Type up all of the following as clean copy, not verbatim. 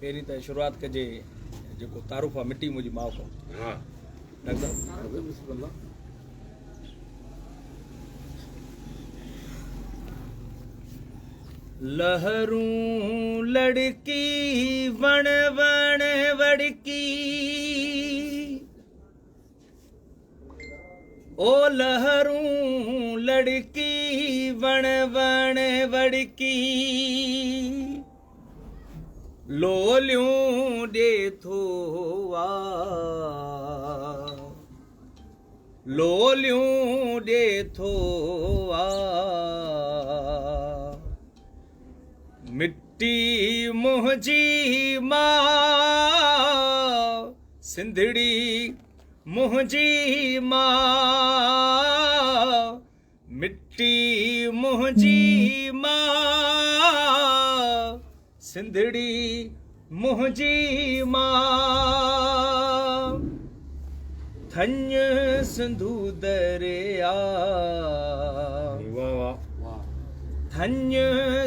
पहिरीं त शुरूआत कजे जेको तारुफ़ आहे मिटी मुंहिंजी माउ खां। हा डॉक्टर बिस्मिल्लाह। लहरूं लड़की वण वण वड़की, ओ लहरूं लड़की वण वण वड़की, लोलियूं ॾे थो आ, लोलियूं ॾे थो आ, मिट्टी मुंहिंजी माउ सिंधड़ी मुंहिंजी माउ, मिट्टी मुंहिंजी माउ सिंधड़ी मुंहिंजी माउ, थञ सिंधू दरिया, वाह वाह वाह, थञ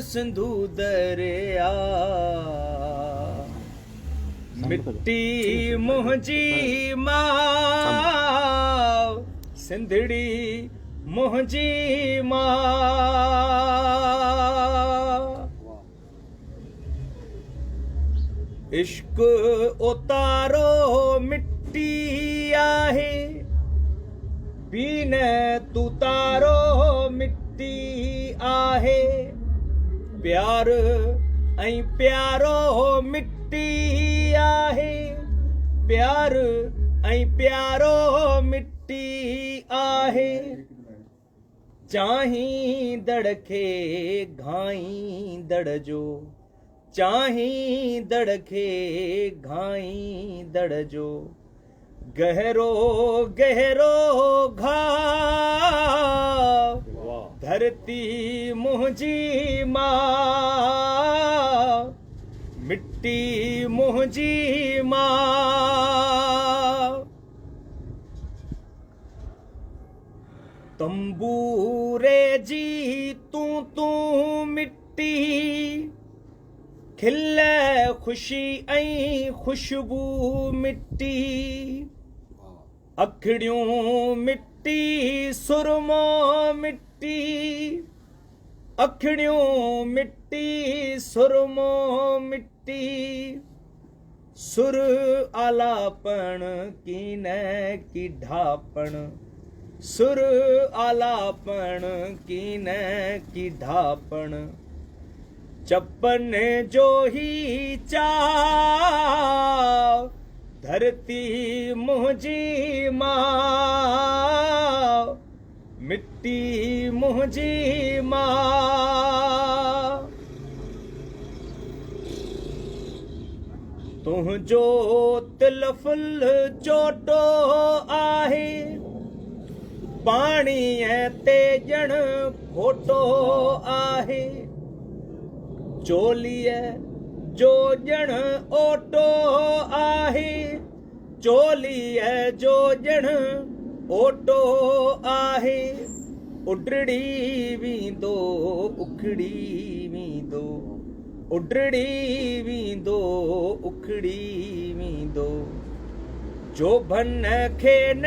सिंधू दरिया, मिट्टी मुंहिंजी माउ सिंधड़ी मुंहिंजी माउ, इश्क उतारो मिट्टी आहे, बीन तू तारो मिट्टी आहे, प्यार ऐं प्यारो मिट्टी आहे, प्यार ऐं प्यारो मिट्टी आहे, चाहींदड़ खे घाईंदड़ जो, चाहींदड़ खे घाईंदड़ जो, गहरो गहरो घाव धरती मुंहिंजी माउ, मिट्टी मुंहिंजी माउ, तंबूरे जी तूं तूं मिट्टी, खिल ख़ुशी ऐं ख़ुशबू मिट्टी, अखिड़ियूं मिट्टी सुरमो मिट्टी, अखिड़ियूं मिट्टी सुरमो मिट्टी, सुर आलापण की न की ढापण, सुर आलापण की न की ढापण, चपन जो ही चाव धरती मुंहिंजी माउ, मिट्टी मुंहिंजी माउ, तुंहिंजो तिलफुल चोटो आहे, पाणीअ ते ॼण फोटो आहे, चोलीअ जो ॼण ओटो आहे, चोलीअ जो ॼण ओटो आहे, उडड़ी वेंदो उखड़ी वेंदो, उडड़ी वेंदो उखड़ी वेंदो, जोभन खे न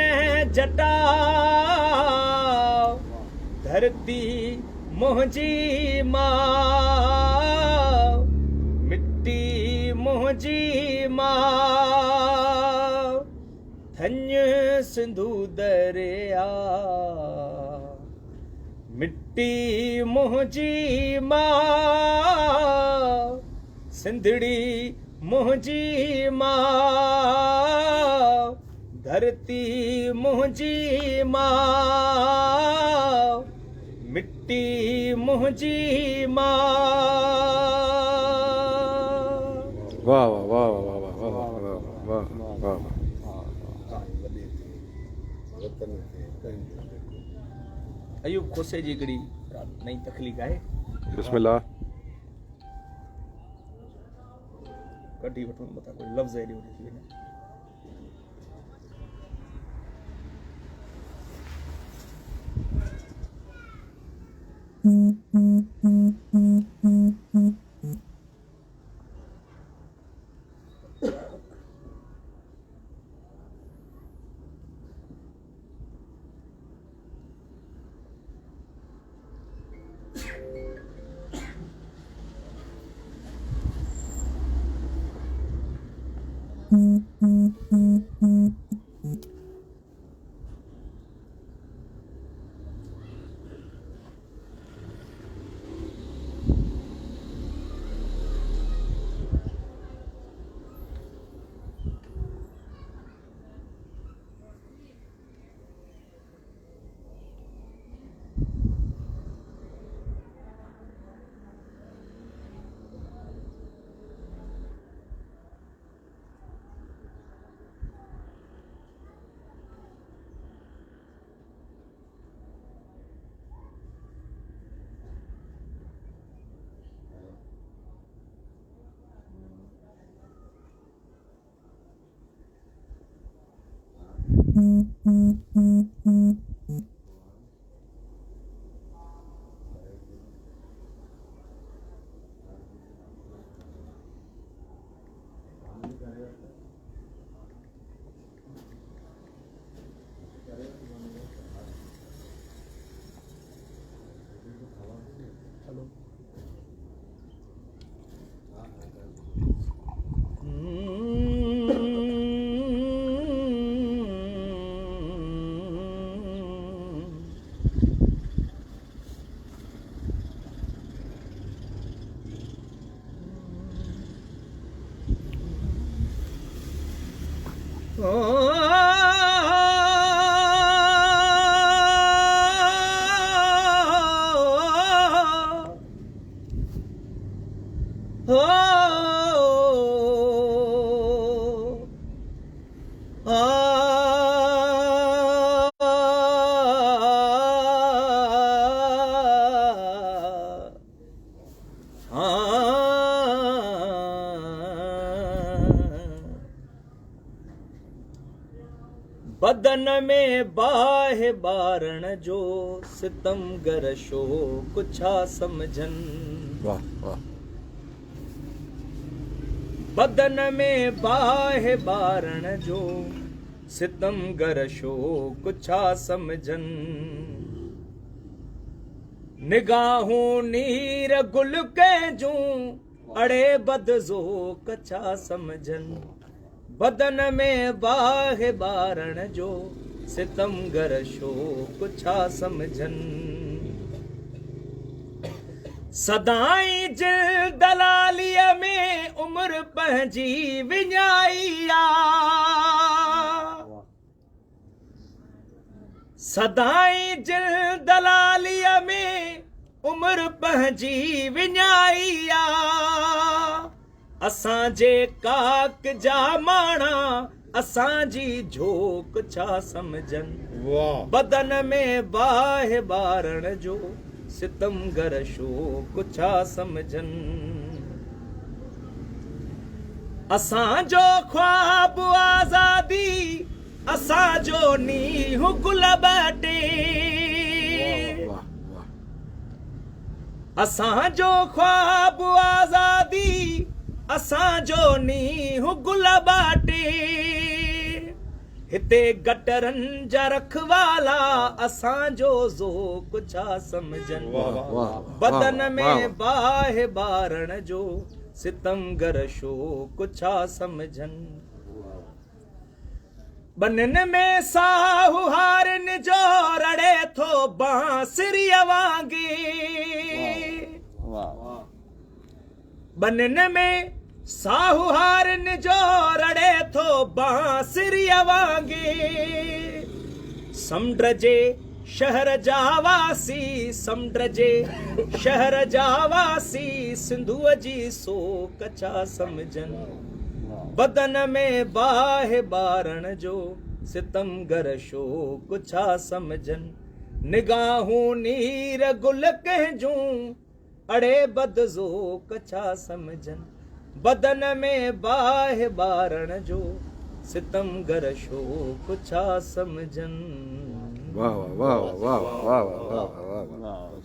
जटाओ धरती मुंहिंजी माउ, मिट्टी मुंहिंजी माउ, थञ सिंधू दरिया, मिट्टी मुंहिंजी माउ सिंधड़ी मुंहिंजी माउ, धरती मुंहिंजी माउ, मिट्टी मुंहिंजी माउ। वाह वाह वाह वाह वाह वाह वाह वाह वाह। अयूब खोसे जी हिकिड़ी नई तकलीफ़ आहे, बिस्मिल्लाह। कढी वठो मथां कोई लफ़्ज़ हेॾे होॾे थी वञे। बदन में बाहे बारण जो सितम गरशो कुछा समझन। वाह वाह बदन में बाहे बारण जो सितम गरशो कुछा समझन। निगाहों नीर गुल के जूं अड़े बदजो कछा समझन। बदन में बाहे बारण जो सितम गरशो कुछा समझन। सदाई जिल दलालिया में उम्र पंहिंजी विञाईया। सदाई जिल दलालिया में उम्र पंहिंजी विञाईया। असांजे काक जा माणा असांजी झोक छा समझन। बदन में बाहे बारण जो सितम गरशो कुछा समझन। असांजो ख्वाब आजादी असांजो नीहु गुल बाटे। असांजो ख्वाब आजादी असांजो नीहु गुल बाटे। हिते गटरनि जा रखवाला असांजो ज़ोक छा समझन। बदन में बाहे बारण जो सितम गरशो कुछा समझन। बनन में साहु हारन जो रड़े थो बांसुरीअ वांगे। बनन में साहु हारन जो रड़े थो बांसुरीअ वांगे। समुंड जे शहर जा वासी समुंड जे शहर जा वासी सिंधुअ जी सोक छा समझन। बदन में बाहे बारण जो सितम गरशो कुछा समझन। निगाहूं नीर गुल कंहिंजूं अड़े बदज़ो कछा समझन। बदन में बाहे बारण जो सितम गरशो कुछा समझन। वाह वाह वाह वाह वाह वाह वाह वाह।